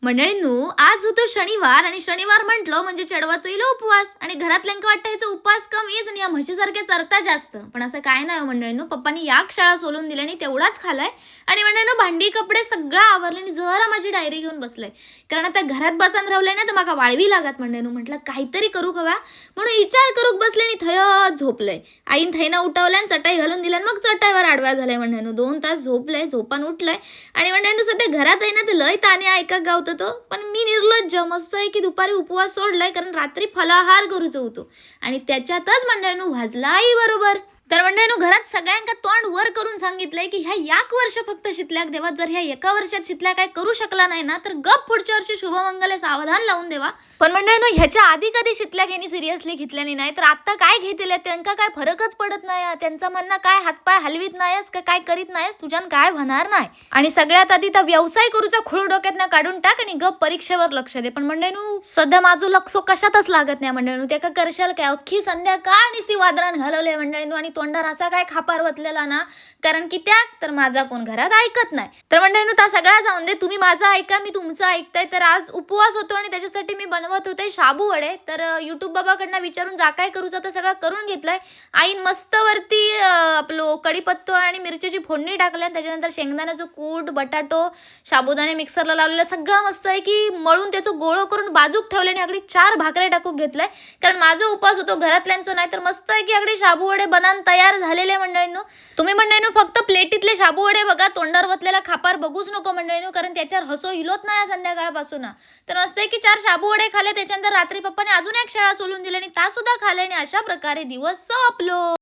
मंडळींनो, आज होतो शनिवार आणि शनिवार म्हटलं म्हणजे चढवाचं येईल उपवास आणि घरातल्यांका वाटतं याचा उपवास कमीच आणि या म्हशीसारखे चरता जास्त. पण असं काय नाही हो मंडळींनो, पप्पांनी याक शाळा सोलून दिली आणि तेवढाच खालाय आणि मंडळींनो भांडी कपडे सगळं आवरले आणि जरा माझी डायरी घेऊन बसलाय. कारण आता घरात बसून रावलंय ना तर माका वाळवी लागत मंडळींनो. म्हटलं काहीतरी करू हवा म्हणून विचार करूक बसले आणि थयच झोपलंय. आईन थैना उठवल्या आणि चटाई घालून दिल्या मग चटाईवर आडव्या झाल्या मंडळींनो. 2 तास झोपलंय, झोपान उठलंय आणि मंडळींनो सध्या घरात आहे ना तर लय ताणे ऐका गावत होतो. पण मी निर्लज्ज मस्त आहे की दुपारी उपवास सोडलाय कारण रात्री फलाहार करूचो होतो आणि त्याच्यातच मंडळींनो भाजलाही बरोबर. तर मंडळींनो घरात सगळ्यांका तोंड वर करून सांगितलंय की ह्या 1 वर्ष फक्त शितल्याक देवा. जर ह्या 1 वर्षात शितल्या काय करू शकला नाही ना तर गप पुढच्या वर्षी शुभमंगल सावधान लावून देवा. पण मंडळींनो ह्याच्या आधी कधी शितल्याक ह्यांनी सिरियसली घेतल्याने नाही तर आता काय घेतले त्यांना काय फरकच पडत नाही. त्यांचं म्हणणं काय हातपाय हलवीत नाहीस का काय करीत नाहीस तुझ्यान काय होणार नाही. आणि सगळ्यात आधी तर व्यवसाय करूचा खूळ डोक्यातनं काढून टाक आणि गप परीक्षेवर लक्ष दे. पण मंडळींनो सध्या माझं लक्ष कशातच लागत नाही मंडळींनो. त्याका करशाल काय अख्खी संध्याकाळ निस्ती वादरान घालवलंय मंडळींनो आणि तोंडार असा काय खापार वतलेला ना कारण की त्या तर माझा कोण घरात ऐकत नाही. तर मंडळींनो त्या सगळ्या जाऊन दे, तुम्ही माझं ऐका मी तुमचं ऐकताय. तर आज उपवास होतो आणि त्याच्यासाठी मी बनवत होते शाबू वडे. तर युट्यूब बाबाकडनं विचारून जा काय करूचं तर सगळं करून घेतलंय. आईन मस्त वरती आपलं कढीपत्ता आणि मिरचीची फोडणी टाकल्या. त्याच्यानंतर शेंगदाण्याचं कूट, बटाटो, साबुदाणे मिक्सरला लावलेलं सगळं मस्त आहे की मळून त्याचं गोळं करून बाजूक ठेवले आणि अगदी 4 भाकऱ्या टाकून घेतलाय. कारण माझा उपवास होतो घरातल्यांचं नाही. तर मस्त आहे की अगदी शाबू वडे बनान तयार झालेले मंडळींनो. तुम्ही मंडळींनो फक्त प्लेटीतले शाबू वडे बघा, तोंडावर वतलेला खापार बघूच नको मंडळींनो कारण त्याच्यावर हसो हिलोत नाही संध्याकाळपासून. तर मस्त आहे की 4 शाबू वडे खाले. त्याच्यानंतर रात्री पप्पाने अजून 1 शाळा सोलून दिली आणि ता सुद्धा खाले आणि अशा प्रकारे दिवस संपलो.